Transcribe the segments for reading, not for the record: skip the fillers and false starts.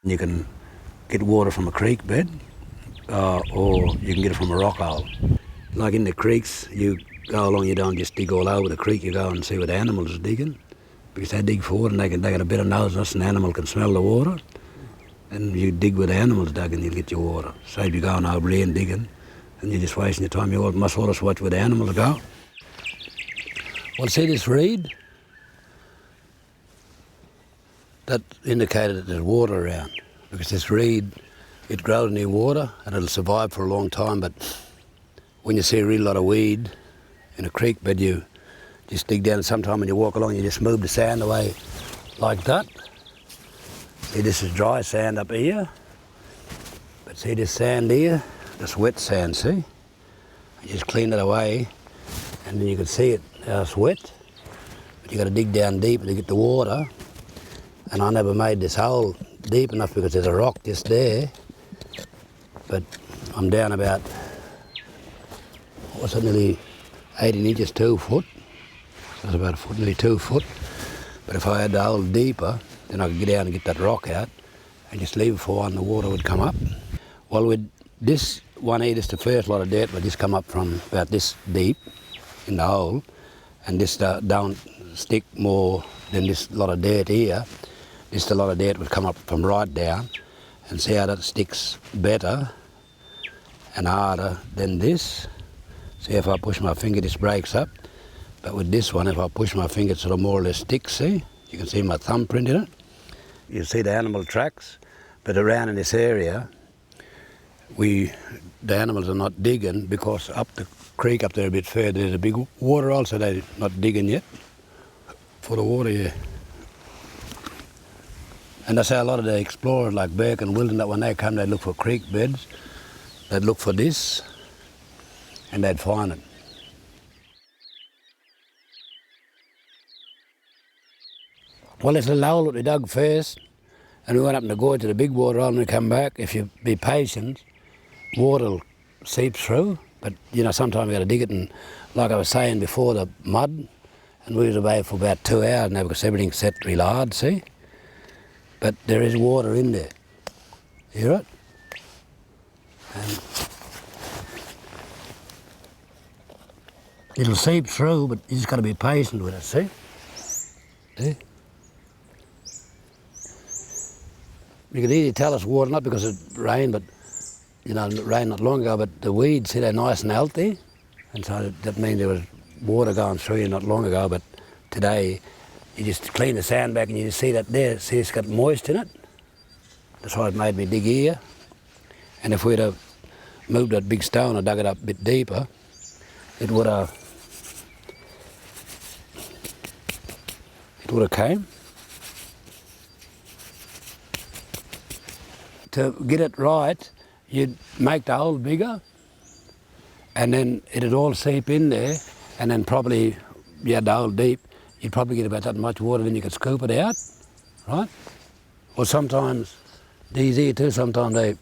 You can get water from a creek bed or you can get it from a rock hole. Like in the creeks, you go along, you don't just dig all over the creek, you go and see what the animals are digging, because they dig for water and they got a better nose than us, and the animal can smell the water. And you dig where the animals dug and you'll get your water. Save you going over there and digging, and you're just wasting your time. You must always watch where the animals go. Well, see this reed? That indicated that there's water around, because this reed, it grows near water and it'll survive for a long time. But when you see a real lot of weed in a creek bed, you just dig down, and sometime when you walk along, you just move the sand away like that. See, this is dry sand up here, but see this sand here? That's wet sand, see? You just clean it away, and then you can see it, how it's wet. But you got to dig down deep to get the water. And I never made this hole deep enough because there's a rock just there. But I'm down about, what's it, nearly 18 inches, 2 foot. That's about a foot, nearly 2 foot. But if I had the hole deeper, then I could get down and get that rock out and just leave it for a while and the water would come up. Well, with this one here, this is the first lot of dirt, but this come up from about this deep in the hole, and this don't stick more than this lot of dirt here. This a lot of dirt would come up from right down, and see how that sticks better and harder than this. See, if I push my finger, this breaks up. But with this one, if I push my finger, it sort of more or less sticks, see? You can see my thumbprint in it. You see the animal tracks, but around in this area, the animals are not digging, because up the creek up there a bit further, there's a big water hole, so they're not digging yet for the water here. And that's how a lot of the explorers like Burke and Wilton, that when they come, they'd look for creek beds, they'd look for this, and they'd find it. Well, it's a little hole that we dug first, and we went up in the gorge to the big water hole, and we come back. If you be patient, water will seep through, but you know, sometimes you got to dig it, and like I was saying before, the mud, and we was away for about 2 hours now because everything's set real hard, see? But there is water in there. Hear it? And it'll seep through, but you just got to be patient with it, see? See? You could easily tell it's water, not because it rained, but, you know, it rained not long ago, but the weeds, see, they're nice and healthy. And so that means there was water going through here not long ago, but today, you just clean the sand back and you just see that there, see it's got moist in it. That's why it made me dig here. And if we'd have moved that big stone or dug it up a bit deeper, it would have came. To get it right, you'd make the hole bigger, and then it'd all seep in there, and then probably, you had the hole deep, you'd probably get about that much water, then you could scoop it out, right? Or sometimes, these here too, sometimes they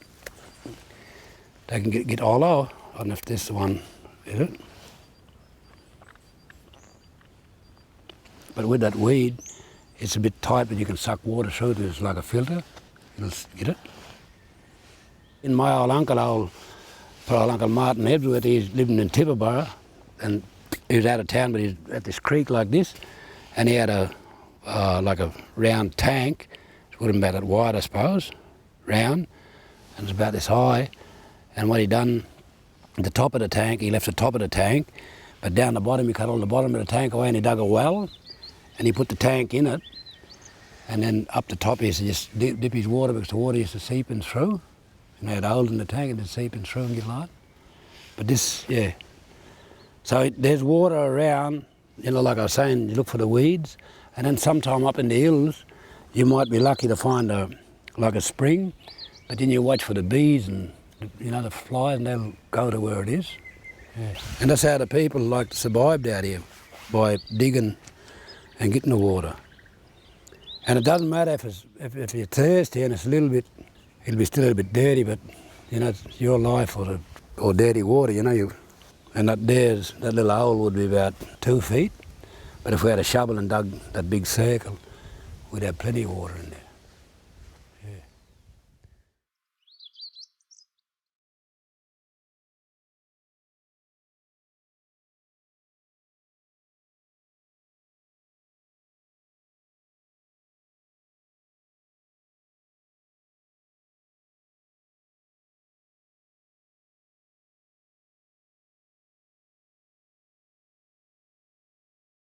can get all over. I don't know if this is the one, is it? But with that weed, it's a bit tight, but you can suck water through it. It's like a filter. You'll get it. In my old Uncle Martin Edgeworth, he's living in Tibooburra, and he was out of town, but he's at this creek like this, and he had like a round tank. It would have been about that wide, I suppose, round, and it's about this high. And what he done, the top of the tank, he left the top of the tank, but down the bottom, he cut all the bottom of the tank away, and he dug a well, and he put the tank in it, and then up the top he used to just dip his water, because the water used to seep in through, and they had holes in the tank and it'd seep in through and get light. But this, yeah. So there's water around, you know, like I was saying, you look for the weeds, and then sometime up in the hills, you might be lucky to find like a spring, but then you watch for the bees and, you know, the flies, and they'll go to where it is. Yeah. And that's how the people like survived out here, by digging and getting the water. And it doesn't matter if you're thirsty and it's a little bit, it'll be still a little bit dirty, but, you know, it's your life or dirty water, you know. And that little hole would be about 2 feet, but if we had a shovel and dug that big circle, we'd have plenty of water in there.